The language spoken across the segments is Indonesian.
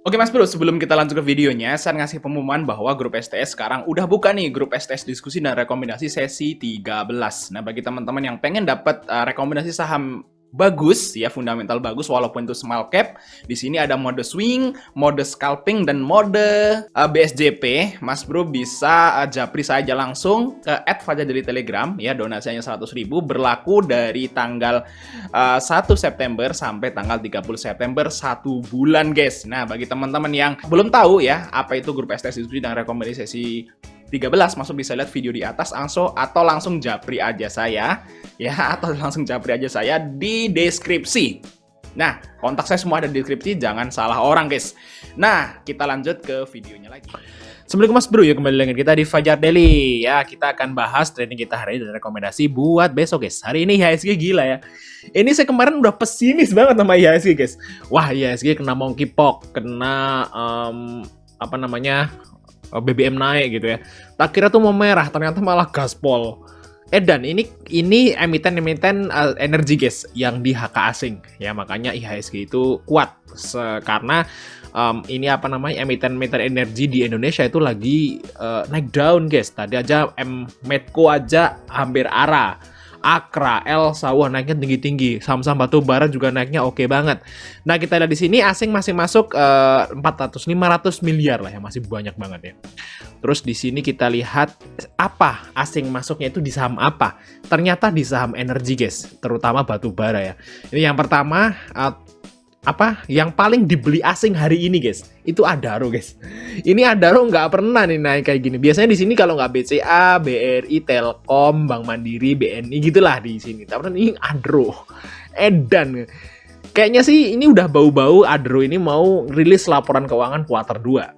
Oke Mas Bro, sebelum kita lanjut ke videonya, saya ngasih pengumuman bahwa grup STS sekarang udah buka nih, grup STS diskusi dan rekomendasi sesi 13. Nah, bagi teman-teman yang pengen dapat rekomendasi saham bagus ya, fundamental bagus walaupun itu small cap, di sini ada mode swing, mode scalping dan mode BSJP. Mas Bro bisa japri saja langsung ke @fajar dari Telegram ya, donasinya 100.000 berlaku dari tanggal 1 September sampai tanggal 30 September 1 bulan guys. Nah, bagi teman-teman yang belum tahu ya apa itu grup STS diskusi dan rekomendasi sesi 13, masuk bisa lihat video di atas atau langsung japri aja saya ya, atau langsung japri aja saya di deskripsi. Nah, kontak saya semua ada di deskripsi, jangan salah orang guys. Nah, kita lanjut ke videonya lagi. Assalamualaikum Mas Bro, ya kembali lagi kita di Fajar Daily. Ya, kita akan bahas trading kita hari ini dan rekomendasi buat besok guys. Hari ini IHSG gila ya. Ini saya kemarin udah pesimis banget sama IHSG guys. Wah, IHSG kena monkeypox, kena BBM naik gitu ya. Tak kira tuh mau merah, ternyata malah gaspol. Dan ini emiten energi guys yang di HK asing ya, makanya IHSG itu kuat karena ini emiten energi di Indonesia itu lagi naik daun guys. Tadi aja Medco aja hampir arah. Akra, Elsa, wah naiknya tinggi-tinggi. Saham-saham batu bara juga naiknya oke banget. Nah, kita lihat di sini asing masih masuk 400-500 miliar lah ya, masih banyak banget ya. Terus di sini kita lihat apa asing masuknya itu di saham apa? Ternyata di saham energi guys, terutama batu bara ya. Ini yang pertama yang paling dibeli asing hari ini guys, itu Adaro guys. Ini Adaro nggak pernah nih naik kayak gini. Biasanya di sini kalau nggak BCA, BRI, Telkom, Bank Mandiri, BNI gitulah di sini. Tapi ini Adaro, edan. Kayaknya sih ini udah bau-bau Adaro ini mau rilis laporan keuangan kuartal 2.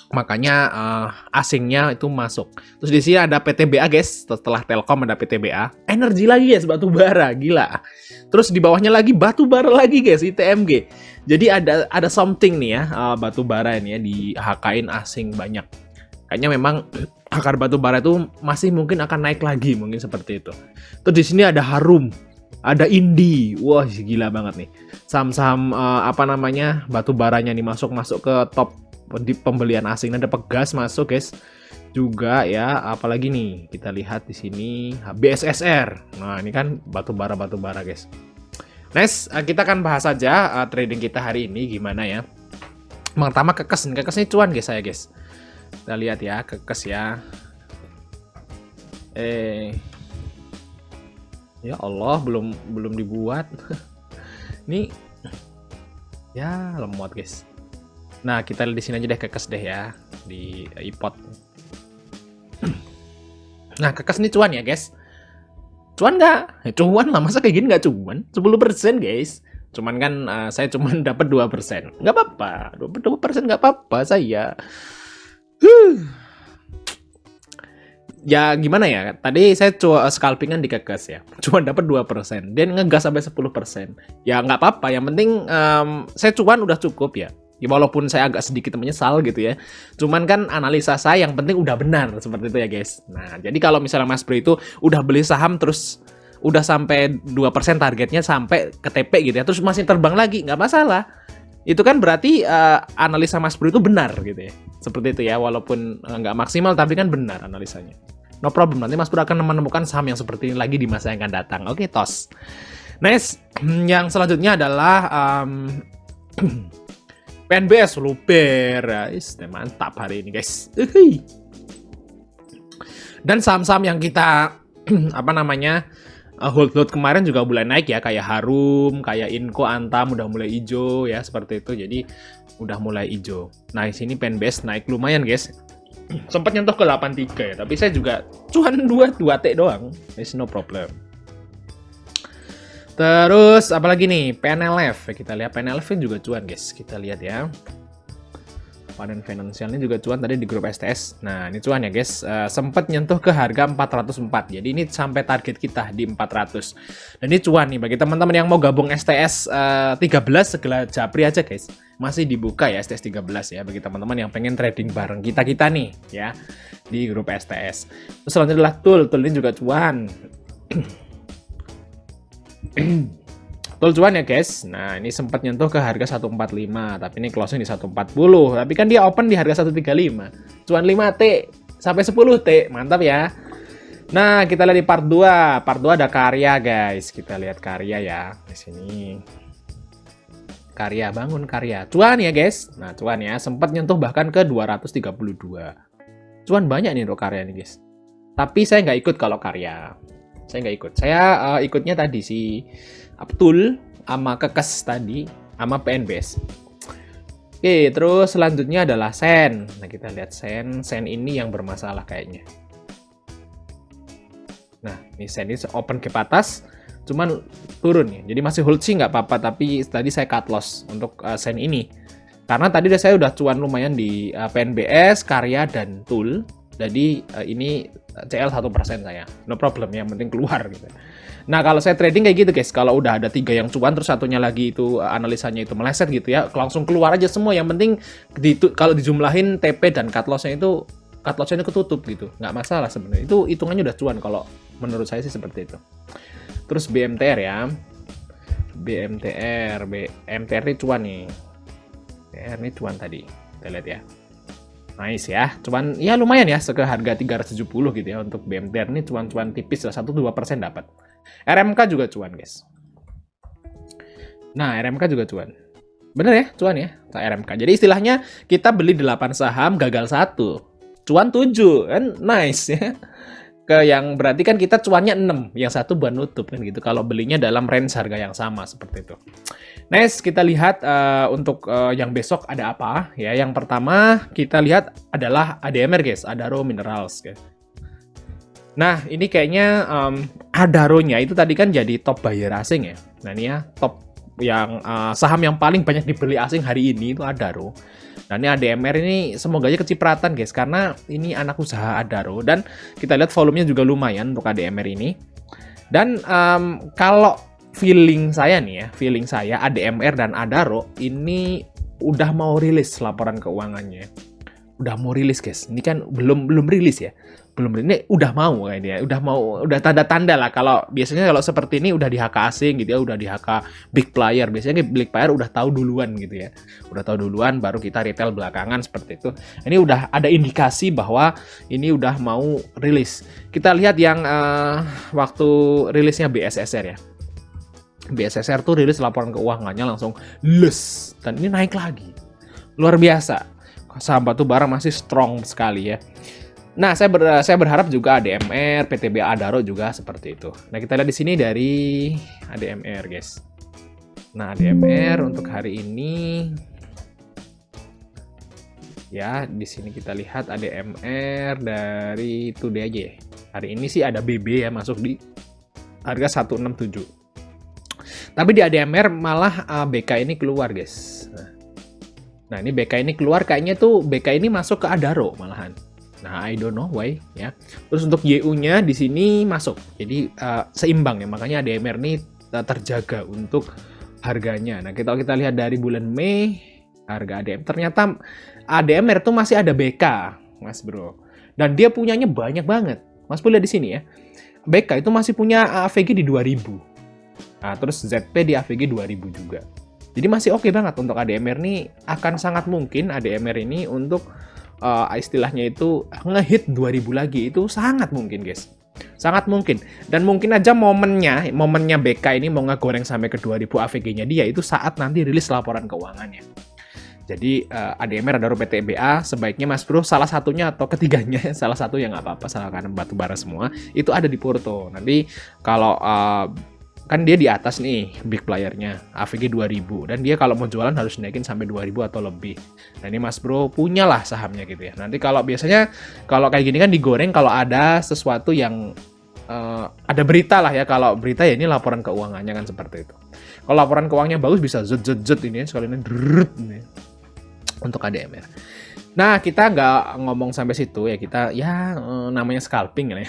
Makanya asingnya itu masuk. Terus di sini ada PTBA guys, setelah Telkom ada PTBA. Energi lagi guys, batu bara, gila. Terus di bawahnya lagi batu bara lagi guys, ITMG. Jadi ada something nih ya, batu bara ini ya di HK-in asing banyak. Kayaknya memang akar batu bara itu masih mungkin akan naik lagi, mungkin seperti itu. Terus di sini ada Harum, ada Indi. Wah, gila banget nih. Saham-saham batu baranya nih masuk ke top di pembelian asing. Ada Pegas masuk guys juga ya, apalagi nih kita lihat di sini BSSR. Nah, ini kan batu bara guys. Next, kita akan bahas saja trading kita hari ini gimana ya. Pertama kekes ini cuan guys saya guys. Kita lihat ya kekes ya. Ya Allah, belum dibuat. Nih ya lemot guys. Nah, kita lihat di sini aja deh kekes deh ya, di iPod. Nah, kekes ini cuan ya, guys. Cuan nggak? Cuan lah, masa kayak gini nggak cuan? 10% guys. Cuman kan saya cuman dapat 2%. Nggak apa-apa, 2% nggak apa-apa saya. Ya gimana ya, tadi saya scalpingan di kekes ya, cuma dapat 2%. Dan ngegas sampai 10%. Ya nggak apa-apa, yang penting saya cuan udah cukup ya. Ya, walaupun saya agak sedikit menyesal gitu ya. Cuman kan analisa saya yang penting udah benar, seperti itu ya guys. Nah, jadi kalau misalnya Mas Bro itu udah beli saham terus udah sampai 2% targetnya sampai ke TP gitu ya, terus masih terbang lagi, nggak masalah. Itu kan berarti analisa Mas Bro itu benar gitu ya. Seperti itu ya, walaupun nggak maksimal tapi kan benar analisanya. No problem, nanti Mas Bro akan menemukan saham yang seperti ini lagi di masa yang akan datang. Oke, tos. Next, yang selanjutnya adalah PNBS luper, mantap hari ini guys. Dan saham-saham yang kita hold kemarin juga mulai naik ya, kayak Harum, kayak Inco, Antam udah mulai hijau ya, seperti itu. Jadi udah mulai hijau. Nah, di sini PNBS naik lumayan guys. Sempat nyentuh ke 83 ya, tapi saya juga cuan 2T doang. It's no problem. Terus apalagi nih, PNLF. Kita lihat PNLF juga cuan guys. Kita lihat ya. Panen finansialnya juga cuan tadi di grup STS. Nah, ini cuan ya guys. Sempat nyentuh ke harga 404. Jadi ini sampai target kita di 400. Dan ini cuan nih bagi teman-teman yang mau gabung STS 13, segala japri aja guys. Masih dibuka ya STS 13 ya bagi teman-teman yang pengen trading bareng kita nih ya di grup STS. Terus selanjutnya adalah Tool ini juga cuan. Betul cuan ya guys. Nah ini sempat nyentuh ke harga 145, tapi ini closing di 140. Tapi kan dia open di harga 135. Cuan 5T sampai 10T, mantap ya. Nah kita lihat di part 2. Part 2 ada karya guys. Kita lihat karya ya di sini. Karya, bangun karya. Cuan ya guys. Nah cuan ya, sempat nyentuh bahkan ke 232. Cuan banyak nih untuk karya nih guys. Tapi saya nggak ikut kalau karya. Saya nggak ikut. Saya ikutnya tadi si Abdul sama Kekes tadi sama PNBS. Oke, terus selanjutnya adalah Sen. Nah, kita lihat Sen. Sen ini yang bermasalah kayaknya. Nah, ini Sen ini open ke atas, cuman turun ya. Jadi masih hold sih nggak apa-apa, tapi tadi saya cut loss untuk Sen ini. Karena tadi saya udah cuan lumayan di PNBS, Karya, dan Tool. Jadi ini CL 1% saya. No problem, yang penting keluar gitu. Nah, kalau saya trading kayak gitu guys, kalau udah ada 3 yang cuan, terus satunya lagi itu analisanya itu meleset gitu ya, langsung keluar aja semua. Yang penting kalau dijumlahin TP dan cut loss-nya itu ketutup gitu. Nggak masalah sebenarnya. Itu hitungannya udah cuan kalau menurut saya sih seperti itu. Terus BMTR ya. BMTR ini cuan nih. BMTR ini cuan tadi. Kita lihat ya. Nice ya, cuman ya lumayan ya, ke harga 370 gitu ya untuk BMTR ini cuan-cuan tipis lah, 1-2% dapat. RMK juga cuan guys. Nah RMK juga cuan. Bener ya, cuan ya, RMK. Jadi istilahnya kita beli 8 saham, gagal 1. Cuan 7, kan nice ya. Yang berarti kan kita cuannya 6, yang 1 buat nutup kan gitu. Kalau belinya dalam range harga yang sama seperti itu. Next kita lihat untuk yang besok ada apa ya. Yang pertama kita lihat adalah ADMR guys, Adaro Minerals guys. Nah ini kayaknya Adaronya itu tadi kan jadi top buyer asing ya. Nah ini ya top yang saham yang paling banyak dibeli asing hari ini itu Adaro. Nah ini ADMR ini semoga aja kecipratan guys, karena ini anak usaha Adaro dan kita lihat volumenya juga lumayan untuk ADMR ini. Dan kalau feeling saya ADMR dan Adaro ini udah mau rilis laporan keuangannya. Udah mau rilis guys. Ini kan belum rilis ya. Ini udah mau kayaknya. Udah tanda-tanda lah kalau biasanya kalau seperti ini udah di HK asing gitu ya, udah di HK big player. Biasanya big player udah tahu duluan gitu ya. Udah tahu duluan baru kita retail belakangan seperti itu. Ini udah ada indikasi bahwa ini udah mau rilis. Kita lihat yang waktu rilisnya BSSR ya. BSSR tuh rilis laporan keuangannya langsung les dan ini naik lagi. Luar biasa. Saham batubara masih strong sekali ya. Nah, saya berharap juga ADMR, PTB Adaro juga seperti itu. Nah, kita lihat di sini dari ADMR, guys. Nah, ADMR untuk hari ini ya, di sini kita lihat ADMR dari today aja ya. Hari ini sih ada BB ya masuk di harga 167. Tapi di ADMR malah BK ini keluar, guys. Nah, ini BK ini keluar, kayaknya tuh BK ini masuk ke Adaro malahan. Nah, I don't know why ya. Terus untuk YU-nya di sini masuk. Jadi seimbang ya. Makanya ADMR ini terjaga untuk harganya. Nah, kita lihat dari bulan Mei harga ADMR. Ternyata ADMR tuh masih ada BK, Mas Bro. Dan dia punyanya banyak banget. Mas Bro lihat di sini ya. BK itu masih punya AVG di 2000. Nah, terus ZP di AVG 2000 juga. Jadi masih oke banget untuk ADMR nih. Akan sangat mungkin ADMR ini untuk istilahnya itu ngehit 2000 lagi, itu sangat mungkin guys, sangat mungkin. Dan mungkin aja momennya BK ini mau ngegoreng sampai ke 2000 AVG-nya dia itu saat nanti rilis laporan keuangannya. Jadi ADMR Adaro PTBA sebaiknya Mas Bro salah satunya atau ketiganya, salah satu yang nggak apa-apa, salahkan batubara semua itu ada di Porto. Nanti kalau kan dia di atas nih big playernya AVG 2000 dan dia kalau mau jualan harus naikin sampai 2000 atau lebih. Nah ini Mas Bro punyalah sahamnya gitu ya. Nanti kalau biasanya kalau kayak gini kan digoreng kalau ada sesuatu yang ada berita lah ya. Kalau berita ya ini laporan keuangannya kan seperti itu. Kalau laporan keuangannya bagus bisa zut ini sekali ini untuk ADMR. Nah kita nggak ngomong sampai situ ya, kita ya namanya scalping ya.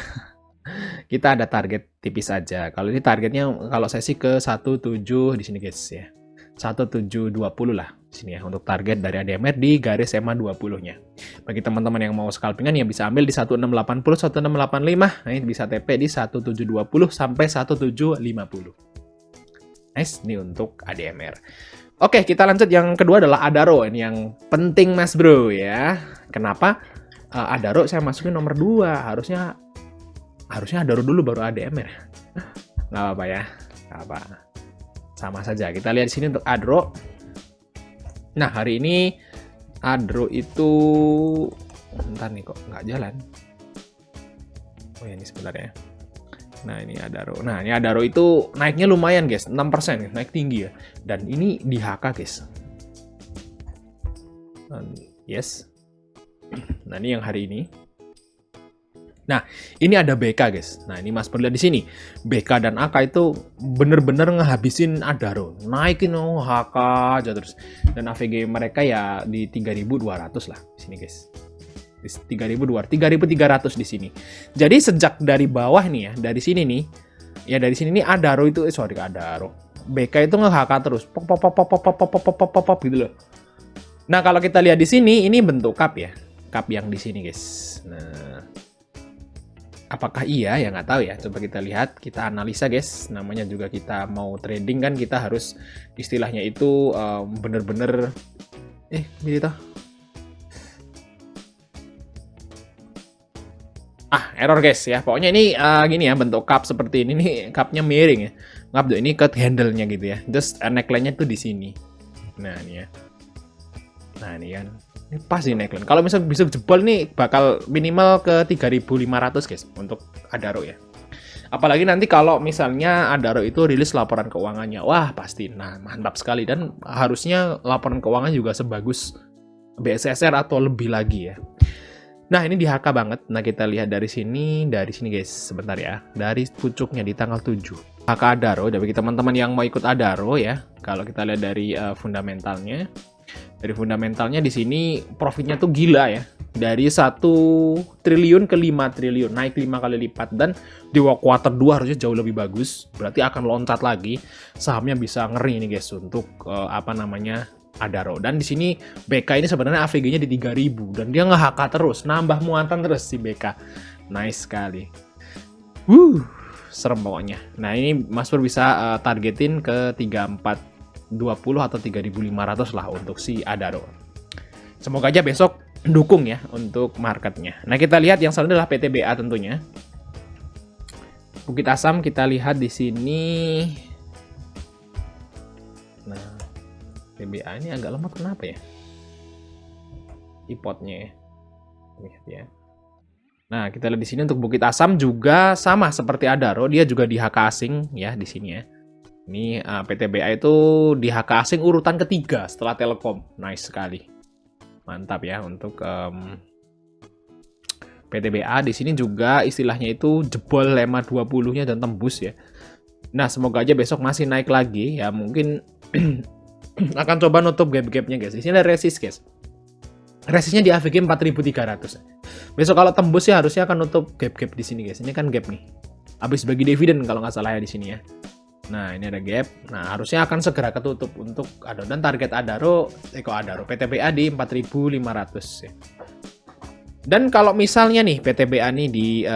Kita ada target tipis aja. Kalau ini targetnya kalau saya sih ke 17 di sini guys ya. 1720 lah di sini ya untuk target dari ADMR di garis EMA 20-nya. Bagi teman-teman yang mau scalpingan ya bisa ambil di 1680, 1685. Nah, ini bisa TP di 1720 sampai 1750. Nice, ini untuk ADMR. Oke, kita lanjut yang kedua adalah Adaro. Ini yang penting Mas Bro ya. Kenapa? Adaro saya masukin nomor 2. Harusnya Adaro dulu baru ADMR. Nggak apa-apa ya. Nggak apa. Sama saja. Kita lihat di sini untuk Adaro. Nah, hari ini Adaro itu bentar nih kok nggak jalan. Oh ya, ini sebentar ya. Nah, ini Adaro. Nah, ini Adaro itu naiknya lumayan, guys. 6%, naik tinggi ya. Dan ini di HK, guys. Yes. Nah, ini yang hari ini. Nah, ini ada BK, guys. Nah, ini Mas perlu lihat di sini. BK dan AK itu bener-bener ngehabisin Adaro. Naikin HK aja terus. Dan AVG mereka ya di 3.200 lah di sini, guys. 3.300 di sini. Jadi sejak dari bawah nih ya, dari sini nih, ya dari sini nih Adaro itu, Adaro. BK itu nge-HK terus, pop gitu loh. Nah kalau kita lihat di sini, ini bentuk cup ya, cup yang di sini guys. Nah, apakah iya ya nggak tahu ya. Coba kita lihat, kita analisa guys. Namanya juga kita mau trading kan, kita harus istilahnya itu bener-bener, ini toh. Error guys ya. Pokoknya ini gini ya, bentuk cup seperti ini nih, cupnya miring ya. Cup ini ke handle-nya gitu ya. Terus neckline-nya tuh di sini. Nah, ini ya. Nah, ini kan. Ini pas nih neckline. Kalau misalnya bisa jebol nih bakal minimal ke 3.500 guys untuk Adaro ya. Apalagi nanti kalau misalnya Adaro itu rilis laporan keuangannya. Wah, pasti. Nah, mantap sekali dan harusnya laporan keuangan juga sebagus BSSR atau lebih lagi ya. Nah, ini di HK banget. Nah, kita lihat dari sini guys, sebentar ya. Dari pucuknya di tanggal 7. HK Adaro, bagi teman-teman yang mau ikut Adaro ya. Kalau kita lihat dari fundamentalnya. Dari fundamentalnya di sini profitnya tuh gila ya. Dari 1 triliun ke 5 triliun, naik 5 kali lipat. Dan di kuartal 2 harusnya jauh lebih bagus. Berarti akan loncat lagi. Sahamnya bisa ngeri nih guys untuk Adaro. Dan di sini BK ini sebenarnya AVG-nya di 3.000 dan dia nge-HK terus, nambah muatan terus si BK. Nice sekali. Serem pokoknya. Nah, ini Mas Pur bisa targetin ke 3420 atau 3.500 lah untuk si Adaro. Semoga aja besok dukung ya untuk marketnya. Nah, kita lihat yang selanjutnya adalah PTBA tentunya. Bukit Asam kita lihat di sini. Nah, PBA ini agak lemot kenapa ya? Ipotnya ya. Lihat ya. Nah, kita lihat di sini untuk Bukit Asam juga sama seperti Adaro, dia juga di HK asing ya di sini ya. Ini PTBA itu di HK asing urutan ketiga setelah Telkom. Nice sekali. Mantap ya untuk PTBA di sini juga istilahnya itu jebol lema 20-nya dan tembus ya. Nah, semoga aja besok masih naik lagi ya, mungkin akan coba nutup gap-gapnya guys. Di sini ada resist guys. Resistnya di AVG 4.300. Besok kalau tembus ya harusnya akan nutup gap-gap di sini guys. Ini kan gap nih. Habis bagi dividen kalau nggak salah ya di sini ya. Nah, ini ada gap. Nah, harusnya akan segera ketutup untuk Adaro. Dan target Adaro, PTBA di 4.500 ya. Dan kalau misalnya nih PTBA nih di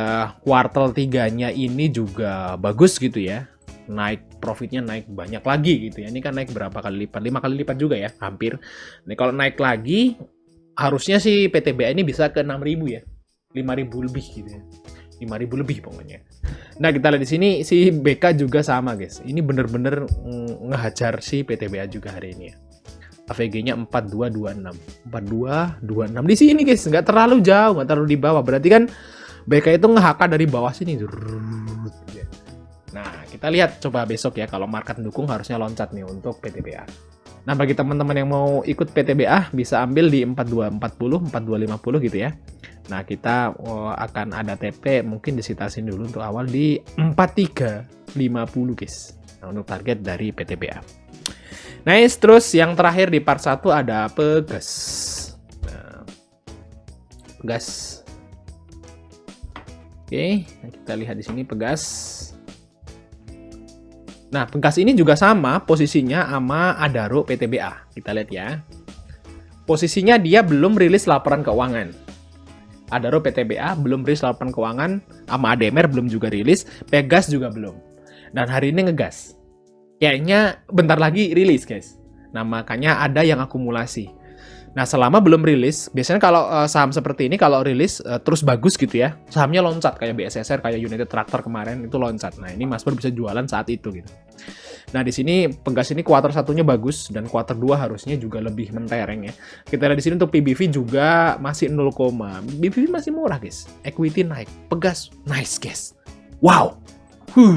kuartal 3-nya ini juga bagus gitu ya. Naik profitnya naik banyak lagi gitu ya. Ini kan naik berapa kali lipat? 5 kali lipat juga ya, hampir. Nih kalau naik lagi harusnya sih PTBA ini bisa ke 6.000 ya. 5.000 lebih gitu ya. 5.000 lebih pokoknya. Nah, kita lihat di sini si BK juga sama, guys. Ini bener-bener ngehajar si PTBA juga hari ini ya. AVG-nya 4226. 4226 di sini, guys. Nggak terlalu jauh, nggak terlalu di bawah. Berarti kan BK itu nge-HK dari bawah sini. Nah, kita lihat coba besok ya, kalau market dukung harusnya loncat nih untuk PTBA. Nah, bagi teman-teman yang mau ikut PTBA bisa ambil di 4240, 4250 gitu ya. Nah, kita akan ada TP mungkin disitasin dulu untuk awal di 4350 guys. Nah, untuk target dari PTBA. Nice, terus yang terakhir di part 1 ada Pegas. Nah, Pegas. Oke, nah kita lihat di sini Pegas. Nah, Pegas ini juga sama posisinya sama Adaro PTBA. Kita lihat ya. Posisinya dia belum rilis laporan keuangan. Adaro PTBA belum rilis laporan keuangan, sama ADMR belum juga rilis, Pegas juga belum. Dan hari ini ngegas. kayaknya bentar lagi rilis, guys. Nah, makanya ada yang akumulasi. Nah, selama belum rilis, biasanya kalau saham seperti ini kalau rilis terus bagus gitu ya, sahamnya loncat kayak BSSR, kayak United Tractor kemarin itu loncat. Nah, ini Mas Pur bisa jualan saat itu gitu. Nah, di sini Pegas ini kuartal satunya bagus dan kuartal 2 harusnya juga lebih mentereng ya. Kita lihat di sini untuk PBV juga masih 0, PBV masih murah, guys. Equity naik, Pegas nice, guys. Wow.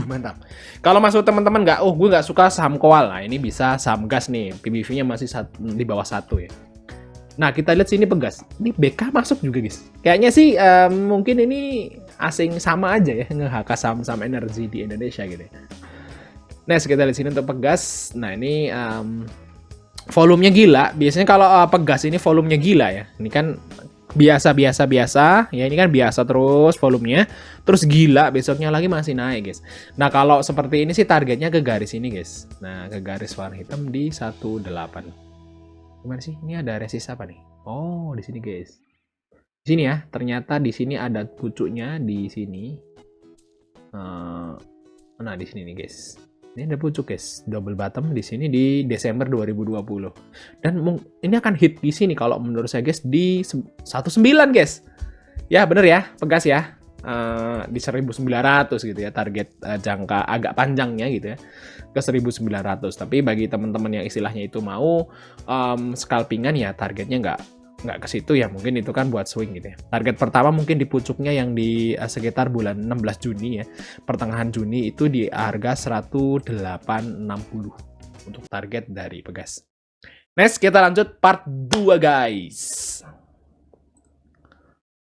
Mantap. Kalau masuk teman-teman gue nggak suka saham Koal. Nah, ini bisa saham gas nih. PBV-nya masih di bawah 1 ya. Nah, kita lihat sini Pegas. Ini BK masuk juga, guys. Kayaknya sih mungkin ini asing sama aja ya nge-HK saham-saham energi di Indonesia gitu ya. Nah, kita lihat sini untuk Pegas. Nah, ini volumenya gila. Biasanya kalau Pegas ini volumenya gila ya. Ini kan biasa. Ya, ini kan biasa terus volumenya. Terus gila, besoknya lagi masih naik, guys. Nah, kalau seperti ini sih targetnya ke garis ini, guys. Nah, ke garis warna hitam di 18. Gimana sih? Ini ada resist apa nih? Oh, di sini, guys. Di sini ya. Ternyata di sini ada pucuknya di sini. Nah, di sini nih, guys. Ini ada pucuk, guys. Double bottom di sini di Desember 2020. Dan ini akan hit di sini kalau menurut saya, guys, di 19, guys. Ya, bener ya. Pegas ya. Di 1900 gitu ya, target jangka agak panjangnya gitu ya, ke 1900. Tapi bagi teman-teman yang istilahnya itu mau scalpingan ya, targetnya nggak ke situ ya, mungkin itu kan buat swing gitu ya. Target pertama mungkin di pucuknya yang di sekitar bulan 16 Juni ya, pertengahan Juni itu di harga 1860 untuk target dari Pegas. Next, kita lanjut part 2, guys.